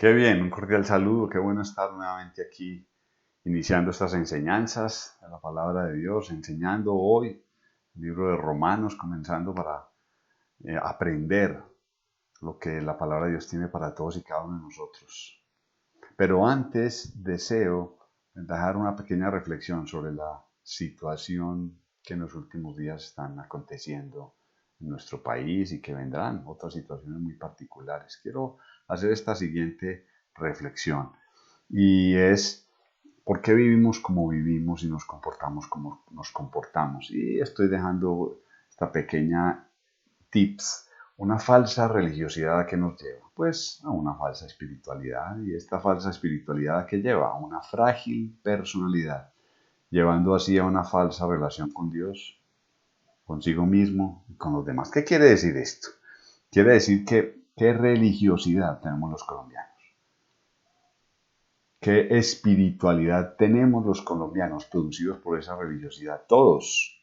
Qué bien, un cordial saludo, qué bueno estar nuevamente aquí iniciando estas enseñanzas de la palabra de Dios, enseñando hoy el libro de Romanos, comenzando para aprender lo que la palabra de Dios tiene para todos y cada uno de nosotros. Pero antes deseo dejar una pequeña reflexión sobre la situación que en los últimos días están aconteciendo en nuestro país y que vendrán otras situaciones muy particulares. Quiero hacer esta siguiente reflexión y es por qué vivimos como vivimos y nos comportamos como nos comportamos. Y estoy dejando esta pequeña tips. Una falsa religiosidad a qué nos lleva? Pues a una falsa espiritualidad, y esta falsa espiritualidad a qué lleva? A una frágil personalidad, llevando así a una falsa relación con Dios, consigo mismo y con los demás. ¿Qué quiere decir esto? Quiere decir que qué religiosidad tenemos los colombianos, qué espiritualidad tenemos los colombianos producidos por esa religiosidad. Todos,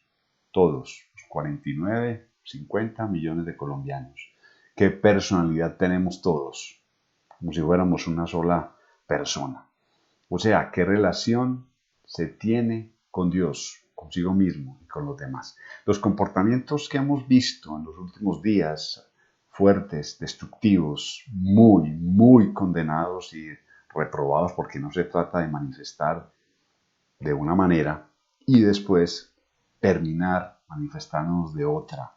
los 49, 50 millones de colombianos. ¿Qué personalidad tenemos todos? Como si fuéramos una sola persona. O sea, ¿qué relación se tiene con Dios, consigo mismo y con los demás? Los comportamientos que hemos visto en los últimos días, fuertes, destructivos, muy condenados y reprobados, porque no se trata de manifestar de una manera y después terminar manifestándonos de otra.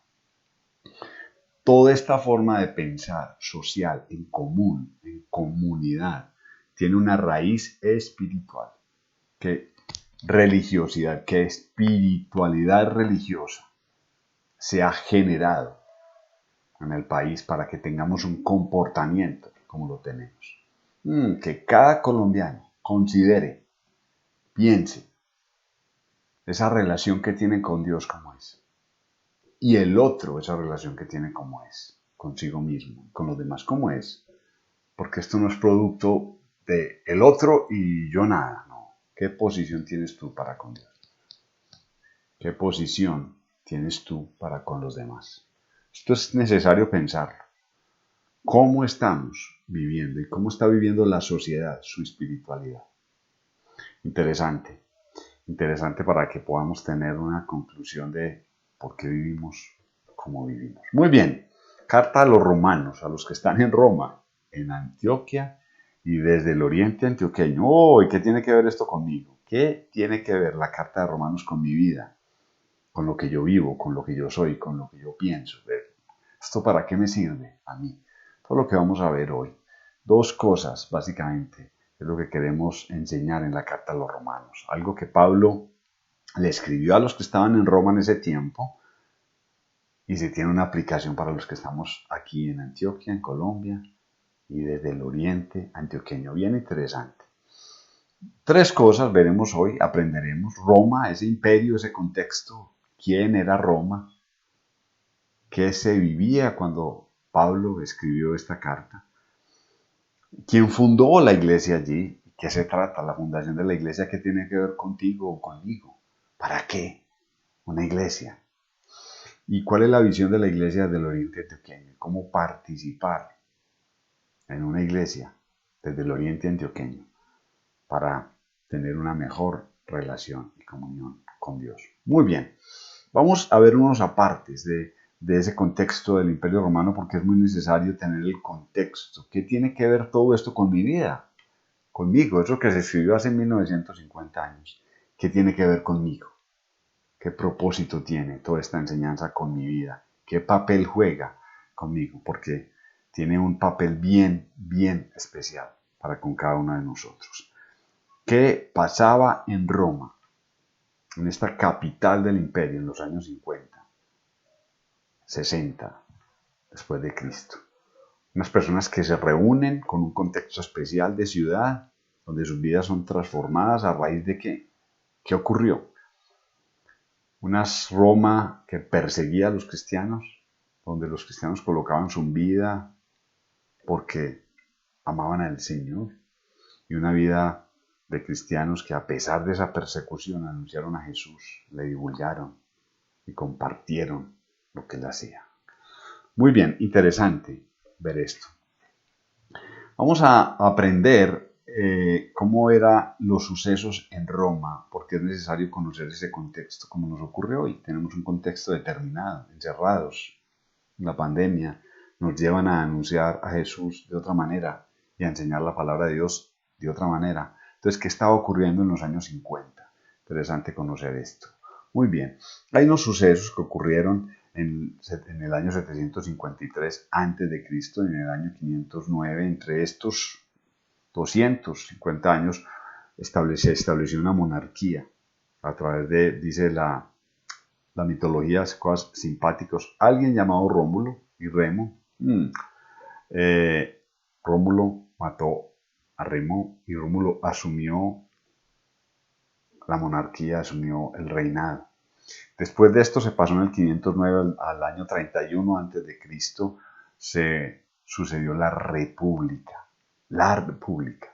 Toda esta forma de pensar social, en común, en comunidad, tiene una raíz espiritual. ¿Qué religiosidad, qué espiritualidad religiosa se ha generado en el país para que tengamos un comportamiento como lo tenemos? Que cada colombiano considere, piense, esa relación que tiene con Dios como es. Y el otro, esa relación que tiene como es, consigo mismo, con los demás como es. Porque esto no es producto de el otro y yo nada, no. ¿Qué posición tienes tú para con Dios? ¿Qué posición tienes tú para con los demás? Esto es necesario pensarlo. ¿Cómo estamos viviendo y cómo está viviendo la sociedad su espiritualidad? Interesante. Interesante para que podamos tener una conclusión de por qué vivimos como vivimos. Muy bien, carta a los romanos, a los que están en Roma, en Antioquia y desde el oriente antioqueño. Oh, ¿y qué tiene que ver esto conmigo? ¿Qué tiene que ver la carta de Romanos con mi vida? Con lo que yo vivo, con lo que yo soy, con lo que yo pienso. ¿Esto para qué me sirve a mí? Todo lo que vamos a ver hoy. Dos cosas, básicamente, es lo que queremos enseñar en la carta a los romanos. Algo que Pablo le escribió a los que estaban en Roma en ese tiempo y se tiene una aplicación para los que estamos aquí en Antioquia, en Colombia y desde el oriente antioqueño. Bien interesante. Tres cosas veremos hoy, aprenderemos. Roma, ese imperio, ese contexto, quién era Roma, qué se vivía cuando Pablo escribió esta carta, quién fundó la iglesia allí, qué se trata, la fundación de la iglesia, qué tiene que ver contigo o conmigo, para qué una iglesia, y cuál es la visión de la iglesia del Oriente Antioqueño, cómo participar en una iglesia desde el Oriente Antioqueño para tener una mejor relación y comunión con Dios. Muy bien, vamos a ver unos apartes de ese contexto del Imperio Romano porque es muy necesario tener el contexto. ¿Qué tiene que ver todo esto con mi vida? Conmigo, eso que se escribió hace 1950 años. ¿Qué tiene que ver conmigo? ¿Qué propósito tiene toda esta enseñanza con mi vida? ¿Qué papel juega conmigo? Porque tiene un papel bien especial para con cada uno de nosotros. ¿Qué pasaba en Roma, en esta capital del imperio, en los años 50, 60, después de Cristo? Unas personas que se reúnen con un contexto especial de ciudad, donde sus vidas son transformadas a raíz de qué. ¿Qué ocurrió? Unas Roma que perseguía a los cristianos, donde los cristianos colocaban su vida porque amaban al Señor, y una vida de cristianos que a pesar de esa persecución anunciaron a Jesús, le divulgaron y compartieron lo que él hacía. Muy bien, interesante ver esto. Vamos a aprender cómo eran los sucesos en Roma, porque es necesario conocer ese contexto, como nos ocurre hoy. Tenemos un contexto determinado, encerrados. La pandemia nos llevan a anunciar a Jesús de otra manera y a enseñar la palabra de Dios de otra manera. Entonces, ¿qué estaba ocurriendo en los años 50? Interesante conocer esto. Muy bien, hay unos sucesos que ocurrieron en el año 753 a.C. y en el año 509. Entre estos 250 años se estableció una monarquía a través de, dice la mitología, cosas simpáticos. Alguien llamado Rómulo y Remo. Rómulo mató a Remo y Rómulo asumió la monarquía, asumió el reinado. Después de esto se pasó en el 509 al año 31 a.C. Se sucedió la República. La República.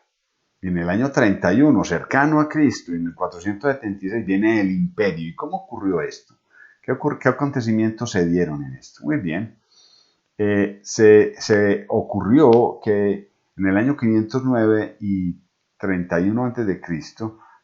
Y en el año 31, cercano a Cristo, y en el 476 viene el Imperio. ¿Y cómo ocurrió esto? ¿Qué acontecimientos se dieron en esto? Muy bien. Se ocurrió que en el año 509 y 31 a.C.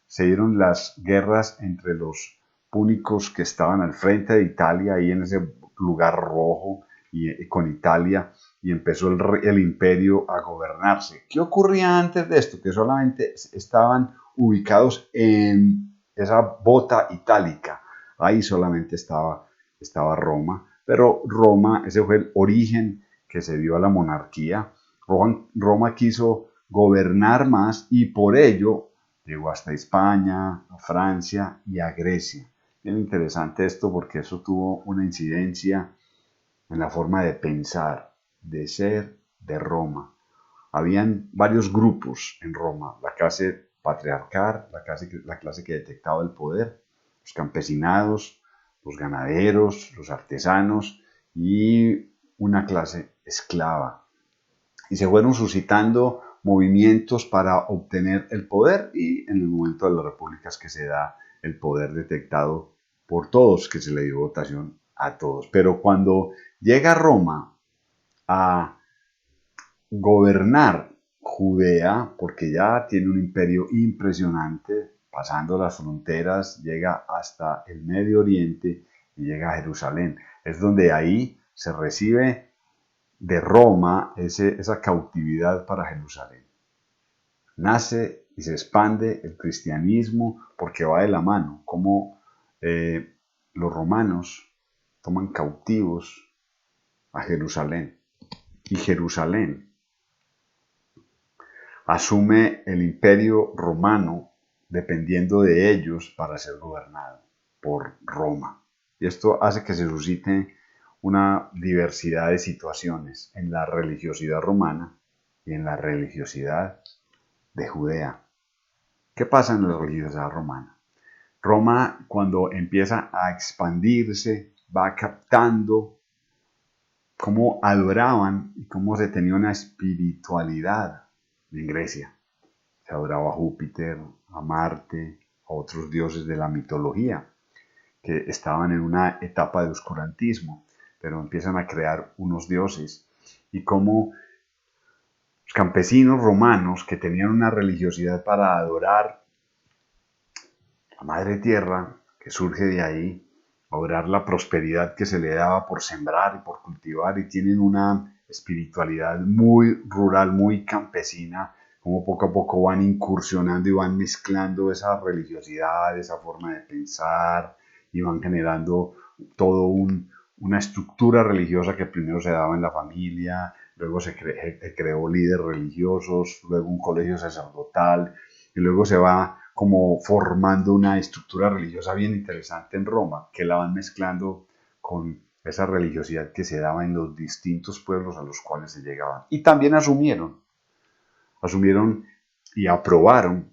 se dieron las guerras entre los púnicos que estaban al frente de Italia, ahí en ese lugar rojo, y con Italia, y empezó el imperio a gobernarse. ¿Qué ocurría antes de esto? Que solamente estaban ubicados en esa bota itálica. Ahí solamente estaba Roma, pero Roma, ese fue el origen que se dio a la monarquía. Roma quiso gobernar más y por ello llegó hasta España, a Francia y a Grecia. Bien interesante esto porque eso tuvo una incidencia en la forma de pensar, de ser de Roma. Habían varios grupos en Roma, la clase patriarcal, la clase que detectaba el poder, los campesinados, los ganaderos, los artesanos y una clase esclava. Y se fueron suscitando movimientos para obtener el poder y en el momento de las repúblicas que se da el poder detectado por todos, que se le dio votación a todos. Pero cuando llega Roma a gobernar Judea, porque ya tiene un imperio impresionante, pasando las fronteras, llega hasta el Medio Oriente y llega a Jerusalén. Es donde ahí se recibe de Roma esa cautividad para Jerusalén. Nace y se expande el cristianismo porque va de la mano, como los romanos toman cautivos a Jerusalén y Jerusalén asume el imperio romano dependiendo de ellos para ser gobernado por Roma. Y esto hace que se suscite una diversidad de situaciones en la religiosidad romana y en la religiosidad de Judea. ¿Qué pasa en la religiosidad romana? Roma, cuando empieza a expandirse, va captando cómo adoraban y cómo se tenía una espiritualidad en Grecia. Se adoraba a Júpiter, a Marte, a otros dioses de la mitología, que estaban en una etapa de oscurantismo, pero empiezan a crear unos dioses. Y cómo los campesinos romanos que tenían una religiosidad para adorar a Madre Tierra, que surge de ahí, adorar la prosperidad que se le daba por sembrar y por cultivar, y tienen una espiritualidad muy rural, muy campesina, como poco a poco van incursionando y van mezclando esa religiosidad, esa forma de pensar, y van generando todo una estructura religiosa que primero se daba en la familia, luego se creó líderes religiosos, luego un colegio sacerdotal, y luego se va como formando una estructura religiosa bien interesante en Roma, que la van mezclando con esa religiosidad que se daba en los distintos pueblos a los cuales se llegaban. Y también asumieron y aprobaron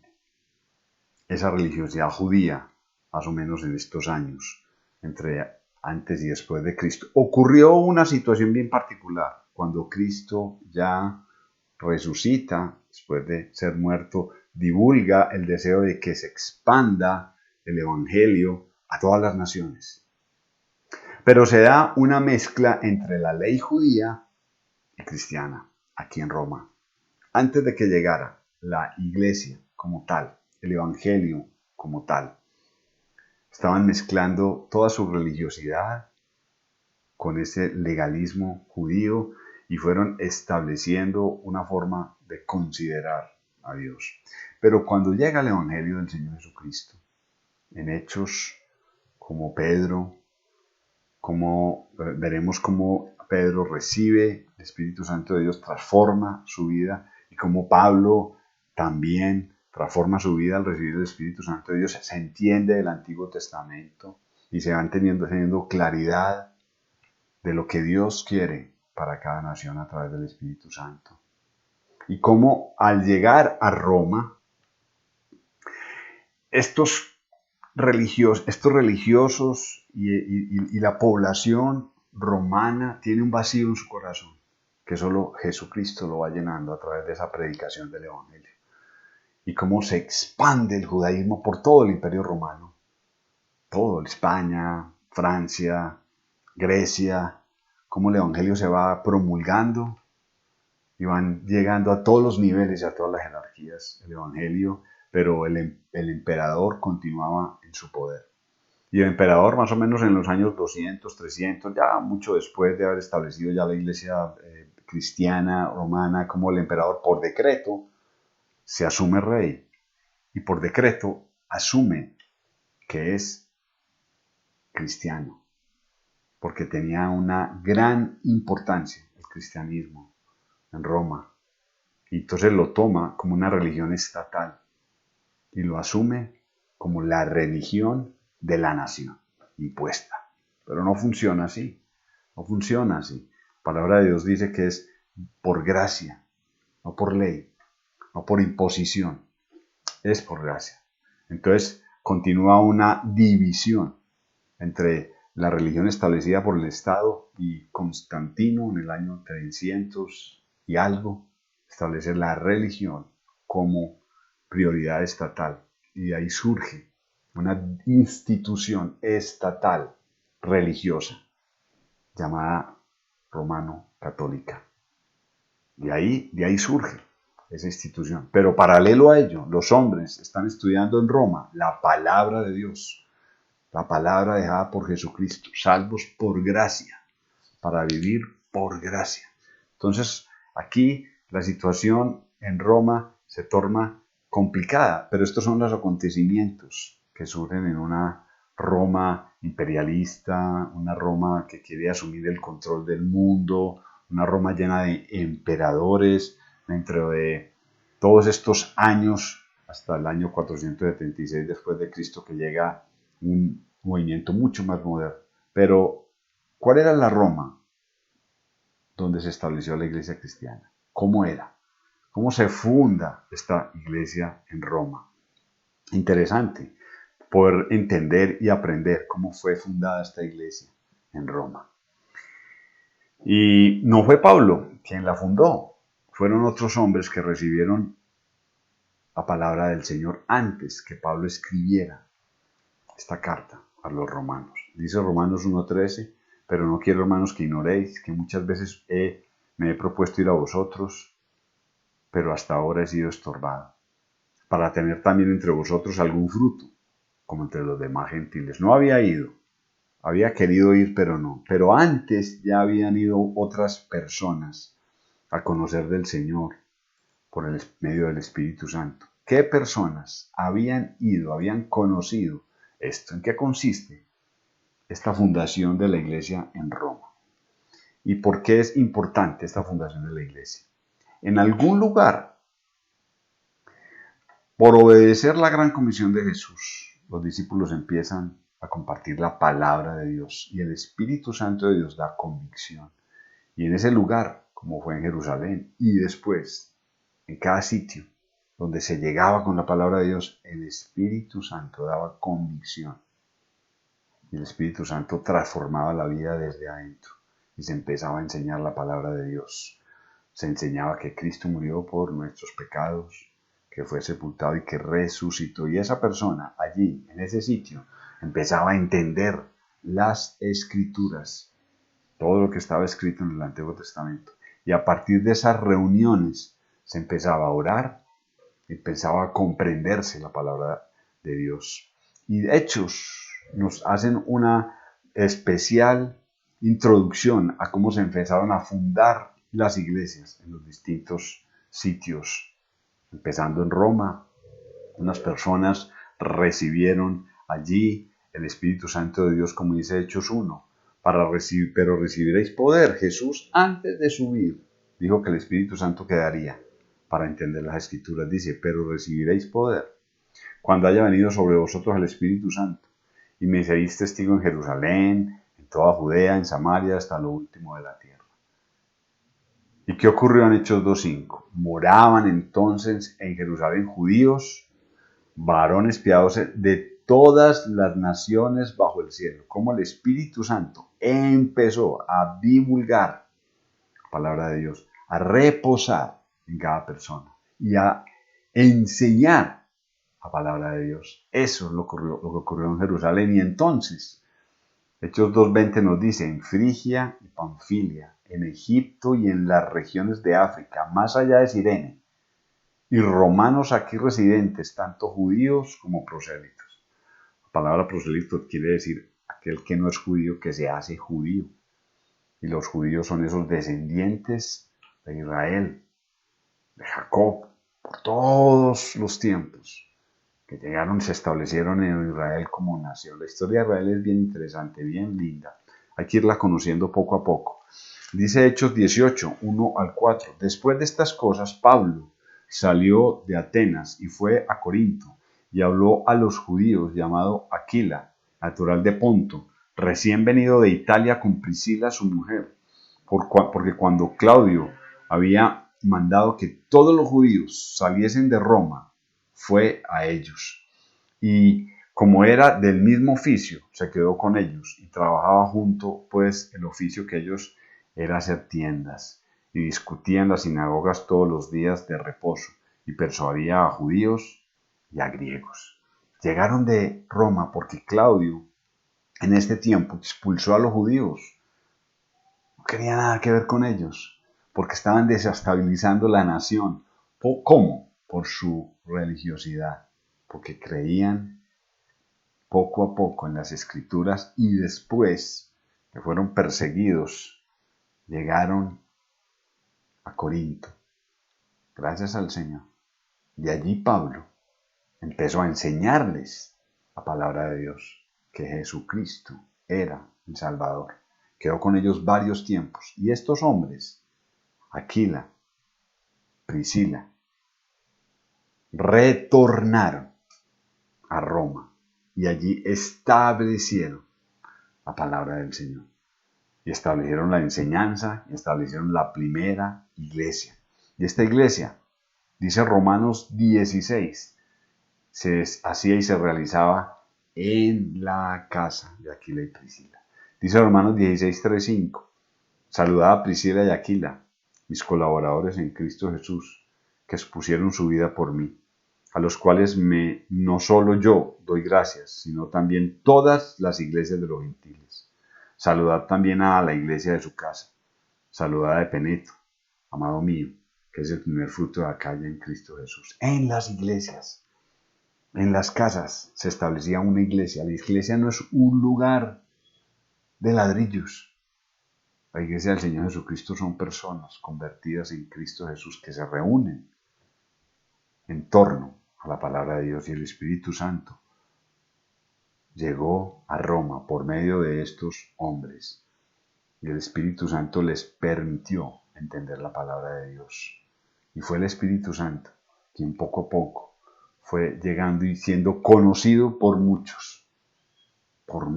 esa religiosidad judía, más o menos en estos años, entre antes y después de Cristo. Ocurrió una situación bien particular, cuando Cristo ya resucita, después de ser muerto, divulga el deseo de que se expanda el Evangelio a todas las naciones. Pero se da una mezcla entre la ley judía y cristiana aquí en Roma. antes de que llegara la iglesia como tal, el evangelio como tal, estaban mezclando toda su religiosidad con ese legalismo judío y fueron estableciendo una forma de considerar a Dios. Pero cuando llega el evangelio del Señor Jesucristo, en hechos como Pedro, veremos cómo Pedro recibe el Espíritu Santo de Dios, transforma su vida, y cómo Pablo también transforma su vida al recibir el Espíritu Santo de Dios. Se entiende del Antiguo Testamento y se van teniendo claridad de lo que Dios quiere para cada nación a través del Espíritu Santo. Y cómo al llegar a Roma, estos religiosos y la población romana tiene un vacío en su corazón que solo Jesucristo lo va llenando a través de esa predicación del Evangelio. Y cómo se expande el judaísmo por todo el Imperio Romano, todo, España, Francia, Grecia, cómo el Evangelio se va promulgando y van llegando a todos los niveles y a todas las jerarquías el Evangelio, pero el emperador continuaba en su poder. Y el emperador, más o menos en los años 200, 300, ya mucho después de haber establecido ya la iglesia cristiana romana, como el emperador por decreto se asume rey y por decreto asume que es cristiano, porque tenía una gran importancia el cristianismo en Roma. Y entonces lo toma como una religión estatal y lo asume como la religión de la nación impuesta. Pero no funciona así, no funciona así. La palabra de Dios dice que es por gracia, no por ley, no por imposición, es por gracia. Entonces continúa una división entre la religión establecida por el Estado y Constantino en el año 300 y algo, establece la religión como prioridad estatal. Y de ahí surge una institución estatal religiosa llamada romano-católica. De ahí surge esa institución. Pero paralelo a ello, los hombres están estudiando en Roma la palabra de Dios, la palabra dejada por Jesucristo, salvos por gracia, para vivir por gracia. Entonces, aquí la situación en Roma se torna complicada, pero estos son los acontecimientos que surgen en una Roma imperialista, una Roma que quiere asumir el control del mundo, una Roma llena de emperadores, dentro de todos estos años, hasta el año 476 después de Cristo, que llega un movimiento mucho más moderno. Pero, ¿cuál era la Roma donde se estableció la iglesia cristiana? ¿Cómo era? ¿Cómo se funda esta iglesia en Roma? Interesante poder entender y aprender cómo fue fundada esta iglesia en Roma. Y no fue Pablo quien la fundó, fueron otros hombres que recibieron la palabra del Señor antes que Pablo escribiera esta carta a los romanos. Dice Romanos 1:13, pero no quiero, hermanos, que ignoréis que muchas veces me he propuesto ir a vosotros, pero hasta ahora he sido estorbado, para tener también entre vosotros algún fruto, como entre los demás gentiles. No había ido, había querido ir, pero no. Pero antes ya habían ido otras personas a conocer del Señor por el medio del Espíritu Santo. ¿Qué personas habían ido, habían conocido esto? ¿En qué consiste esta fundación de la iglesia en Roma? ¿Y por qué es importante esta fundación de la iglesia? En algún lugar, por obedecer la gran comisión de Jesús, los discípulos empiezan a compartir la palabra de Dios y el Espíritu Santo de Dios da convicción. Y en ese lugar, como fue en Jerusalén y después, en cada sitio donde se llegaba con la palabra de Dios, el Espíritu Santo daba convicción. Y el Espíritu Santo transformaba la vida desde adentro y se empezaba a enseñar la palabra de Dios. Se enseñaba que Cristo murió por nuestros pecados, que fue sepultado y que resucitó. Y esa persona allí, en ese sitio, empezaba a entender las Escrituras, todo lo que estaba escrito en el Antiguo Testamento. Y a partir de esas reuniones se empezaba a orar, empezaba a comprenderse la palabra de Dios. Y Hechos nos hacen una especial introducción a cómo se empezaron a fundar las iglesias en los distintos sitios. Empezando en Roma, unas personas recibieron allí el Espíritu Santo de Dios, como dice Hechos 1, pero recibiréis poder. Jesús, antes de subir, dijo que el Espíritu Santo quedaría. Para entender las Escrituras dice, pero recibiréis poder cuando haya venido sobre vosotros el Espíritu Santo, y me seréis testigo en Jerusalén, en toda Judea, en Samaria, hasta lo último de la tierra. ¿Y qué ocurrió en Hechos 2:5? Moraban entonces en Jerusalén judíos, varones piadosos de todas las naciones bajo el cielo. Como el Espíritu Santo empezó a divulgar la palabra de Dios, a reposar en cada persona y a enseñar la palabra de Dios. Eso es lo que ocurrió en Jerusalén. Y entonces, Hechos 2:20 nos dice, en Frigia y Panfilia, en Egipto y en las regiones de África, más allá de Cirene, y romanos aquí residentes, tanto judíos como prosélitos. La palabra proselito quiere decir aquel que no es judío, que se hace judío. Y los judíos son esos descendientes de Israel, de Jacob, por todos los tiempos, que llegaron y se establecieron en Israel como nación. La historia de Israel es bien interesante, bien linda. Hay que irla conociendo poco a poco. Dice Hechos 18, 1-4. Después de estas cosas, Pablo salió de Atenas y fue a Corinto y habló a los judíos, llamado Aquila, natural de Ponto, recién venido de Italia con Priscila, su mujer, porque cuando Claudio había mandado que todos los judíos saliesen de Roma, fue a ellos. Y como era del mismo oficio, se quedó con ellos y trabajaba junto, pues el oficio que ellos era hacer tiendas, y discutía en las sinagogas todos los días de reposo, y persuadía a judíos y a griegos. Llegaron de Roma porque Claudio en este tiempo expulsó a los judíos. No quería nada que ver con ellos, porque estaban desestabilizando la nación. ¿Cómo? Por su religiosidad, porque creían poco a poco en las escrituras, y después que fueron perseguidos, llegaron a Corinto. Gracias al Señor. Y allí Pablo empezó a enseñarles la palabra de Dios, que Jesucristo era el Salvador. Quedó con ellos varios tiempos. Y estos hombres, Aquila, Priscila, retornaron a Roma y allí establecieron la palabra del Señor. Y establecieron la enseñanza, y establecieron la primera iglesia. Y esta iglesia, dice Romanos 16, se hacía y se realizaba en la casa de Aquila y Priscila. Dice Romanos 16, 3, 5. Saludad a Priscila y Aquila, mis colaboradores en Cristo Jesús, que expusieron su vida por mí, a los cuales no solo yo doy gracias, sino también todas las iglesias de los gentiles. Saludad también a la iglesia de su casa. Saludad a Epeneto, amado mío, que es el primer fruto de Acaya en Cristo Jesús. En las iglesias, en las casas, se establecía una iglesia. La iglesia no es un lugar de ladrillos. La iglesia del Señor Jesucristo son personas convertidas en Cristo Jesús que se reúnen en torno a la palabra de Dios, y el Espíritu Santo llegó a Roma por medio de estos hombres, y el Espíritu Santo les permitió entender la palabra de Dios. Y fue el Espíritu Santo quien poco a poco fue llegando y siendo conocido por muchos, por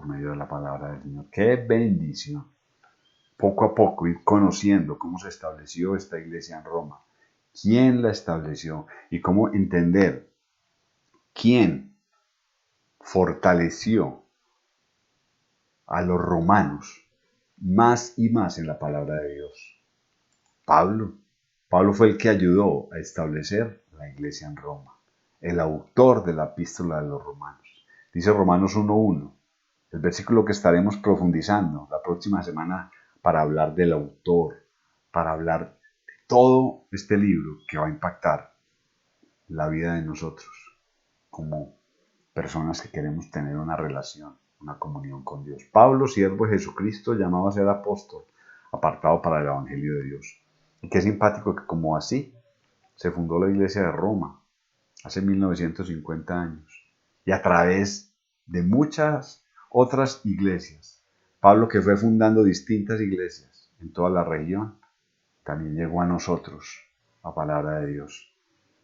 medio de la palabra del Señor. ¡Qué bendición! Poco a poco ir conociendo cómo se estableció esta iglesia en Roma, quién la estableció y cómo entender quién fortaleció a los romanos más y más en la palabra de Dios. Pablo. Pablo fue el que ayudó a establecer la iglesia en Roma, el autor de la epístola de los Romanos. Dice Romanos 1:1, el versículo que estaremos profundizando la próxima semana para hablar del autor, para hablar de todo este libro que va a impactar la vida de nosotros como personas que queremos tener una relación, una comunión con Dios. Pablo, siervo de Jesucristo, llamado a ser apóstol, apartado para el Evangelio de Dios. Y qué simpático que como así se fundó la Iglesia de Roma hace 1950 años. Y a través de muchas otras iglesias, Pablo, que fue fundando distintas iglesias en toda la región, también llegó a nosotros la palabra de Dios.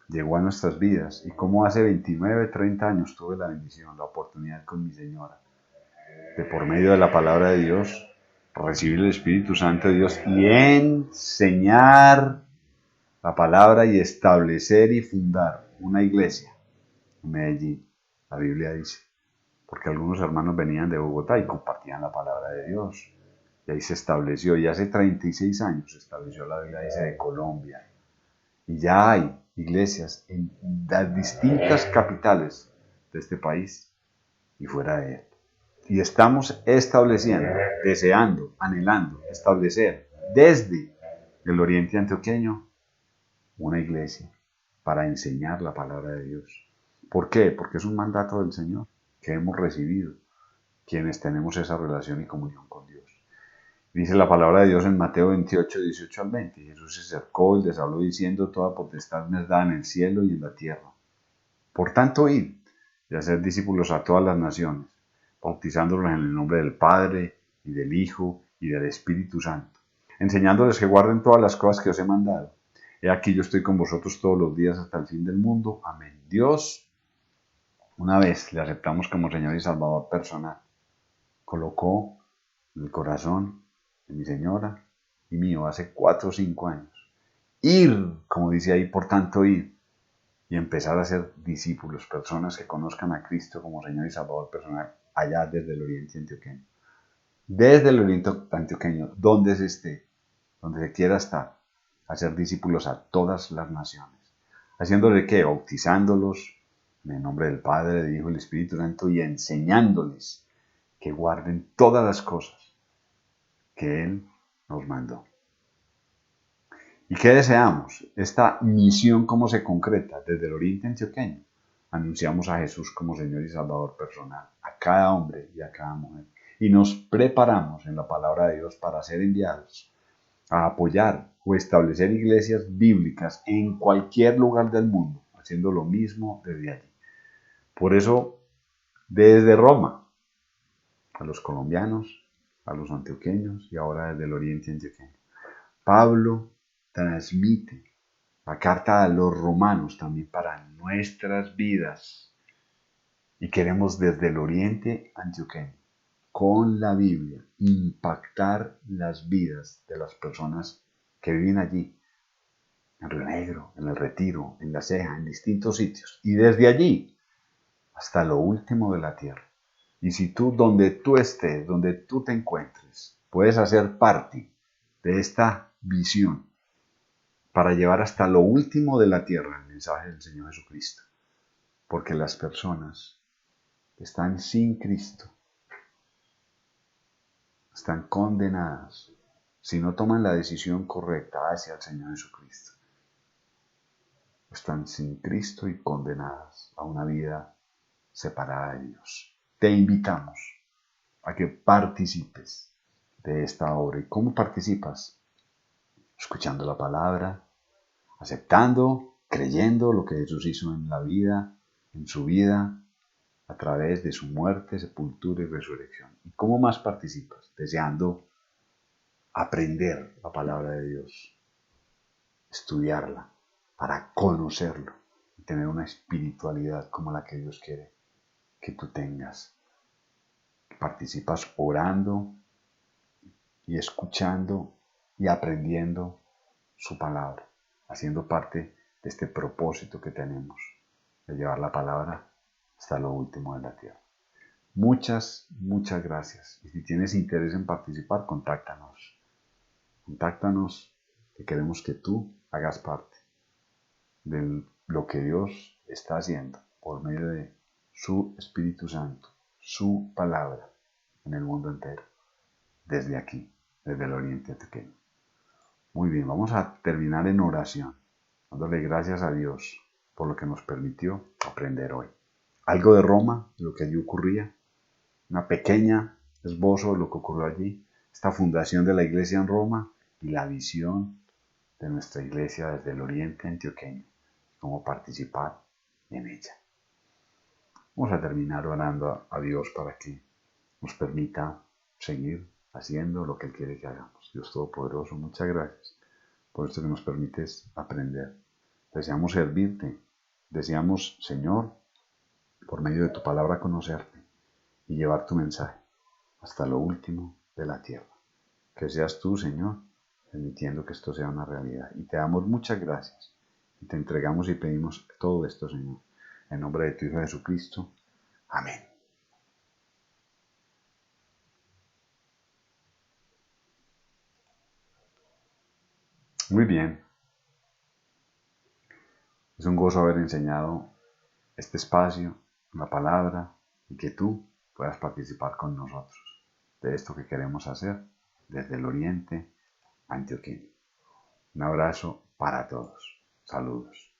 Llegó a nuestras vidas. Y como hace 29, 30 años tuve la bendición, la oportunidad con mi señora, de por medio de la palabra de Dios, recibir el Espíritu Santo de Dios y enseñar la palabra y establecer y fundar una iglesia en Medellín. La Biblia dice, porque algunos hermanos venían de Bogotá y compartían la palabra de Dios. Y ahí se estableció, y hace 36 años se estableció la iglesia de Colombia. Y ya hay iglesias en las distintas capitales de este país y fuera de él. Y estamos estableciendo, deseando, anhelando establecer desde el oriente antioqueño una iglesia para enseñar la palabra de Dios. ¿Por qué? Porque es un mandato del Señor que hemos recibido quienes tenemos esa relación y comunión con Dios. Dice la palabra de Dios en Mateo 28, 18 al 20. Jesús se acercó y les habló diciendo: toda potestad me es dada en el cielo y en la tierra. Por tanto, id y hacer discípulos a todas las naciones, bautizándolos en el nombre del Padre, y del Hijo, y del Espíritu Santo, enseñándoles que guarden todas las cosas que os he mandado. He aquí yo estoy con vosotros todos los días hasta el fin del mundo. Amén. Dios, una vez le aceptamos como Señor y Salvador personal, colocó en el corazón de mi señora y mío hace 4 o 5 años. Ir, como dice ahí, por tanto ir, y empezar a ser discípulos, personas que conozcan a Cristo como Señor y Salvador personal, allá desde el oriente antioqueño. Desde el oriente antioqueño, donde se esté, donde se quiera estar, hacer discípulos a todas las naciones. ¿Haciéndole qué? Bautizándolos en el nombre del Padre, del Hijo y del Espíritu Santo y enseñándoles que guarden todas las cosas que Él nos mandó. ¿Y qué deseamos? Esta misión, ¿cómo se concreta? Desde el oriente antioqueño anunciamos a Jesús como Señor y Salvador personal, a cada hombre y a cada mujer. Y nos preparamos en la palabra de Dios para ser enviados a apoyar o establecer iglesias bíblicas en cualquier lugar del mundo, haciendo lo mismo desde allí. Por eso, desde Roma, a los colombianos, a los antioqueños y ahora desde el oriente antioqueño, Pablo transmite la carta a los romanos también para nuestras vidas. Y queremos desde el oriente antioqueño, con la Biblia, impactar las vidas de las personas que viven allí, en Río Negro, en el Retiro, en La Ceja, en distintos sitios. Y desde allí hasta lo último de la tierra. Y si tú, donde tú estés, donde tú te encuentres, puedes hacer parte de esta visión para llevar hasta lo último de la tierra el mensaje del Señor Jesucristo. Porque las personas que están sin Cristo están condenadas si no toman la decisión correcta hacia el Señor Jesucristo. Están sin Cristo y condenadas a una vida separada de Dios. Te invitamos a que participes de esta obra. ¿Y cómo participas? Escuchando la palabra, aceptando, creyendo lo que Jesús hizo en la vida, en su vida, a través de su muerte, sepultura y resurrección. ¿Y cómo más participas? Deseando aprender la palabra de Dios, estudiarla, para conocerlo y tener una espiritualidad como la que Dios quiere que tú tengas. Participas orando y escuchando y aprendiendo su palabra, haciendo parte de este propósito que tenemos de llevar la palabra hasta lo último de la tierra. Muchas gracias. Y si tienes interés en participar, contáctanos. Contáctanos, que queremos que tú hagas parte de lo que Dios está haciendo por medio de su Espíritu Santo, su palabra en el mundo entero, desde aquí, desde el oriente antioqueño. Muy bien, vamos a terminar en oración, dándole gracias a Dios por lo que nos permitió aprender hoy. Algo de Roma, de lo que allí ocurría, una pequeña esbozo de lo que ocurrió allí, esta fundación de la iglesia en Roma y la visión de nuestra iglesia desde el oriente antioqueño, cómo participar en ella. Vamos a terminar orando a Dios para que nos permita seguir haciendo lo que Él quiere que hagamos. Dios Todopoderoso, muchas gracias por esto que nos permites aprender. Deseamos servirte, deseamos, Señor, por medio de tu palabra conocerte y llevar tu mensaje hasta lo último de la tierra. Que seas tú, Señor, permitiendo que esto sea una realidad. Y te damos muchas gracias. Y te entregamos y pedimos todo esto, Señor. En nombre de tu Hijo Jesucristo. Amén. Muy bien. Es un gozo haber enseñado este espacio, la palabra, y que tú puedas participar con nosotros de esto que queremos hacer desde el oriente antioqueño. Un abrazo para todos. Saludos.